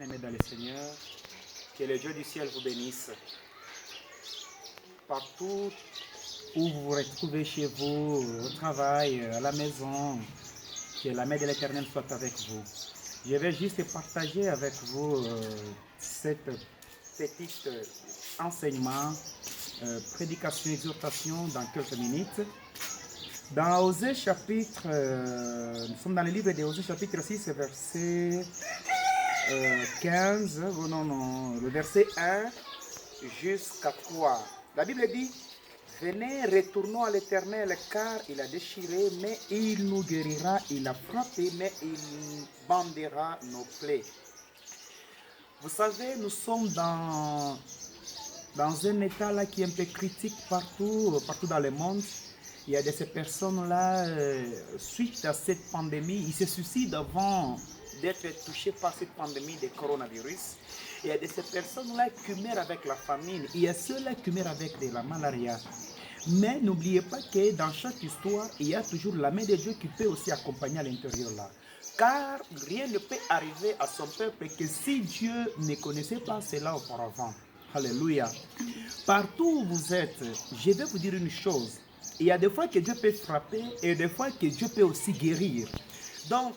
bien-aimés dans le Seigneur, que le Dieu du ciel vous bénisse. Partout où vous vous retrouvez chez vous, au travail, à la maison, que la main de l'Éternel soit avec vous. Je vais juste partager avec vous cette petite enseignement, prédication, exhortation dans quelques minutes. Dans Osée chapitre, nous sommes dans le livre d'Osée chapitre 6, verset 15, le verset 1 jusqu'à 3. La Bible dit, venez, retournons à l'Éternel, car il a déchiré, mais il nous guérira, il a frappé, mais il bandera nos plaies. Vous savez, nous sommes dans un état là qui est un peu critique partout dans le monde. Il y a de ces personnes-là, suite à cette pandémie, ils se suicident avant d'être touchés par cette pandémie de coronavirus. Il y a de ces personnes-là qui meurent avec la famine. Il y a ceux-là qui meurent avec de la malaria. Mais n'oubliez pas que dans chaque histoire, il y a toujours la main de Dieu qui peut aussi accompagner à l'intérieur là. Car rien ne peut arriver à son peuple que si Dieu ne connaissait pas cela auparavant. Alléluia. Partout où vous êtes, je vais vous dire une chose. Il y a des fois que Dieu peut frapper et des fois que Dieu peut aussi guérir. Donc,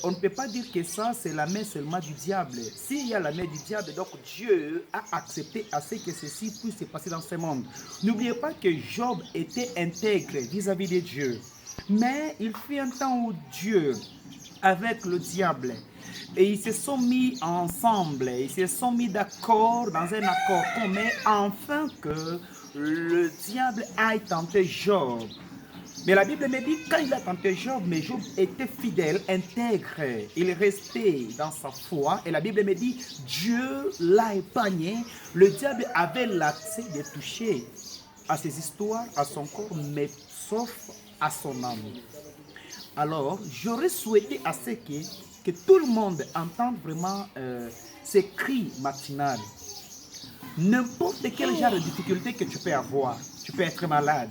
on ne peut pas dire que ça, c'est la main seulement du diable. S'il y a la main du diable, donc Dieu a accepté à ce que ceci puisse se passer dans ce monde. N'oubliez pas que Job était intègre vis-à-vis de Dieu. Mais il fut un temps où Dieu, avec le diable, et ils se sont mis ensemble, ils se sont mis d'accord, dans un accord commun, afin que le diable aille tenter Job. Mais la Bible me dit, quand il a tenté Job, mais Job était fidèle, intègre, il restait dans sa foi. Et la Bible me dit, Dieu l'a épargné. Le diable avait l'accès de toucher à ses histoires, à son corps, mais sauf à son âme. Alors, j'aurais souhaité à ce que tout le monde entende vraiment ces cris matinales. N'importe quel genre de difficulté que tu peux avoir, tu peux être malade,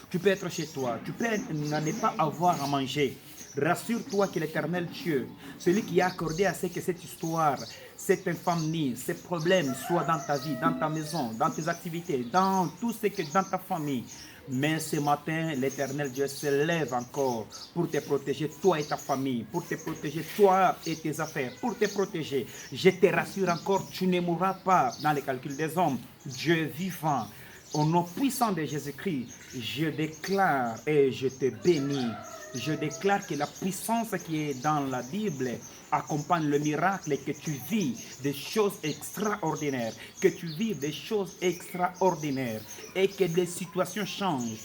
tu peux être chez toi, tu peux ne pas avoir à manger. Rassure-toi que l'Éternel Dieu, celui qui a accordé à ce que cette histoire, cette infamie, ces problèmes soient dans ta vie, dans ta maison, dans tes activités, dans tout ce que dans ta famille. Mais ce matin, l'Éternel Dieu se lève encore pour te protéger, toi et ta famille, pour te protéger, toi et tes affaires, pour te protéger. Je te rassure encore, tu ne mourras pas dans les calculs des hommes. Dieu vivant, au nom puissant de Jésus-Christ, je déclare et je te bénis. Je déclare que la puissance qui est dans la Bible accompagne le miracle et que tu vis des choses extraordinaires, que tu vis des choses extraordinaires et que les situations changent.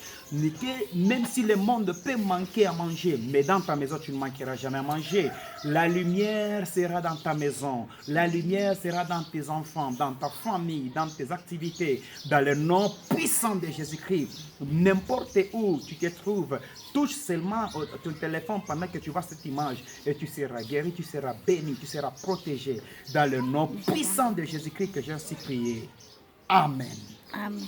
Même si le monde peut manquer à manger, mais dans ta maison, tu ne manqueras jamais à manger. La lumière sera dans ta maison, la lumière sera dans tes enfants, dans ta famille, dans tes activités, dans le nom puissant de Jésus-Christ. N'importe où tu te trouves, touche seulement ton téléphone pendant que tu vois cette image et tu seras guéri, tu seras béni, tu seras protégé. Dans le nom puissant de Jésus-Christ que j'ai ainsi prié. Amen. Amen.